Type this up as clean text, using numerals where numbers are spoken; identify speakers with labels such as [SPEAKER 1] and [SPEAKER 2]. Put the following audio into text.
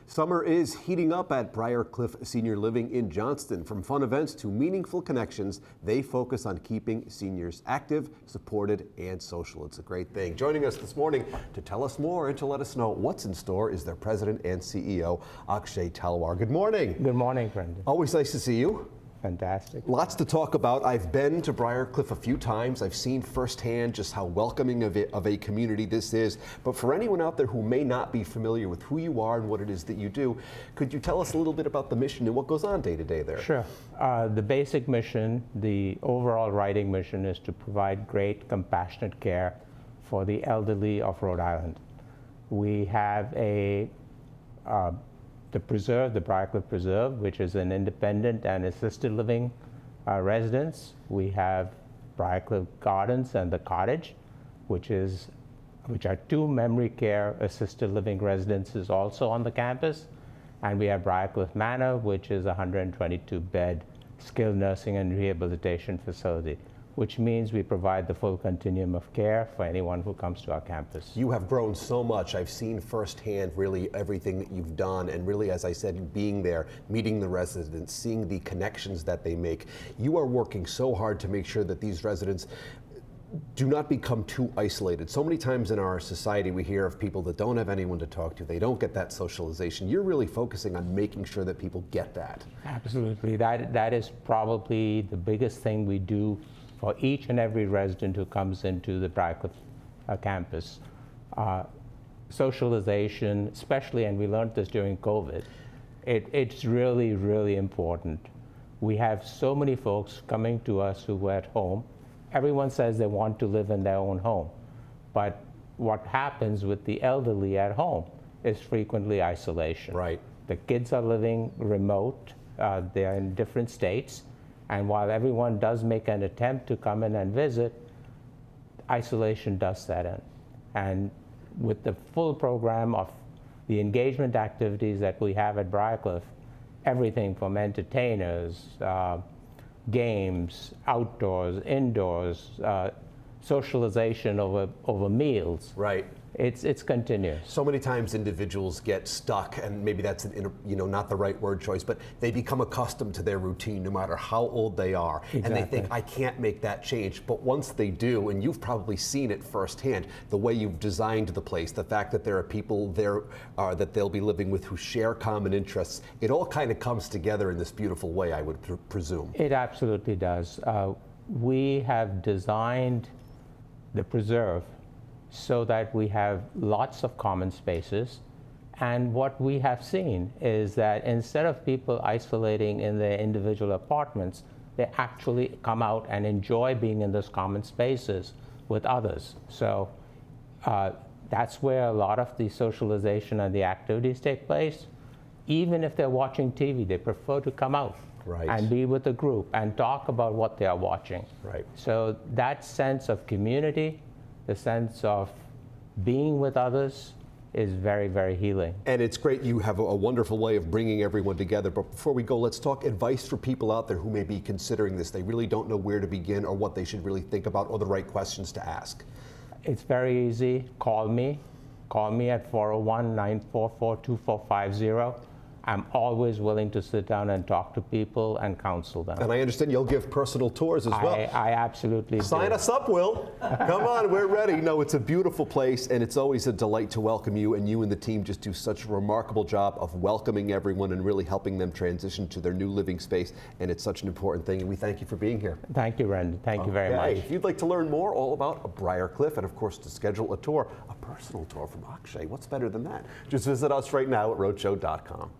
[SPEAKER 1] Summer is heating up at Briarcliff Senior Living in Johnston. From fun events to meaningful connections, they focus on keeping seniors active, supported, and social. It's a great thing. Joining us this morning to tell us more and to let us know what's in store is their president and CEO, Akshay Talwar. Good morning.
[SPEAKER 2] Good morning, Brendan.
[SPEAKER 1] Always nice to see you.
[SPEAKER 2] Fantastic.
[SPEAKER 1] Lots to talk about. I've been to Briarcliff a few times. I've seen firsthand just how welcoming of a community this is. But for anyone out there who may not be familiar with who you are and what it is that you do, could you tell us a little bit about the mission and what goes on day to day there?
[SPEAKER 2] Sure. The basic mission, the overall writing mission, is to provide great, compassionate care for the elderly of Rhode Island. We have the Preserve, the Briarcliff Preserve, which is an independent and assisted living residence. We have Briarcliff Gardens and the Cottage, which are two memory care assisted living residences also on the campus. And we have Briarcliff Manor, which is a 122-bed skilled nursing and rehabilitation facility, which means we provide the full continuum of care for anyone who comes to our campus.
[SPEAKER 1] You have grown so much. I've seen firsthand really everything that you've done, and really, as I said, being there, meeting the residents, seeing the connections that they make. You are working so hard to make sure that these residents do not become too isolated. So many times in our society we hear of people that don't have anyone to talk to, they don't get that socialization. You're really focusing on making sure that people get that.
[SPEAKER 2] Absolutely. That is probably the biggest thing we do for each and every resident who comes into the Briarcliff campus. Socialization, especially, and we learned this during COVID, it's really, really important. We have so many folks coming to us who were at home. Everyone says they want to live in their own home, but what happens with the elderly at home is frequently isolation.
[SPEAKER 1] Right.
[SPEAKER 2] The kids are living remote, they're in different states, and while everyone does make an attempt to come in and visit, isolation does set in. And with the full program of the engagement activities that we have at Briarcliff, everything from entertainers, games, outdoors, indoors, socialization over meals.
[SPEAKER 1] Right.
[SPEAKER 2] It's continuous.
[SPEAKER 1] So many times individuals get stuck, and maybe that's not the right word choice, but they become accustomed to their routine no matter how old they are.
[SPEAKER 2] Exactly.
[SPEAKER 1] And they think, I can't make that change. But once they do, and you've probably seen it firsthand, the way you've designed the place, the fact that there are people there that they'll be living with who share common interests, it all kind of comes together in this beautiful way, I would presume.
[SPEAKER 2] It absolutely does. We have designed the Preserve so that we have lots of common spaces, and what we have seen is that instead of people isolating in their individual apartments, they actually come out and enjoy being in those common spaces with others. So that's where a lot of the socialization and the activities take place. Even if they're watching TV, they prefer to come out.
[SPEAKER 1] Right.
[SPEAKER 2] And be with a group and talk about what they are watching.
[SPEAKER 1] Right.
[SPEAKER 2] So that sense of community, the sense of being with others, is very, very healing.
[SPEAKER 1] And it's great you have a wonderful way of bringing everyone together. But before we go, let's talk advice for people out there who may be considering this. They really don't know where to begin or what they should really think about or the right questions to ask.
[SPEAKER 2] It's very easy. Call me. Call me at 401-944-2450. I'm always willing to sit down and talk to people and counsel them.
[SPEAKER 1] And I understand you'll give personal tours as well.
[SPEAKER 2] I absolutely do.
[SPEAKER 1] Sign us up, Will. Come on, we're ready. No, it's a beautiful place, and it's always a delight to welcome you, and you and the team just do such a remarkable job of welcoming everyone and really helping them transition to their new living space, and it's such an important thing, and we thank you for being here.
[SPEAKER 2] Thank you, Ren. Thank you very much.
[SPEAKER 1] If you'd like to learn more all about Briarcliff, and of course to schedule a tour, a personal tour from Akshay, what's better than that? Just visit us right now at Roadshow.com.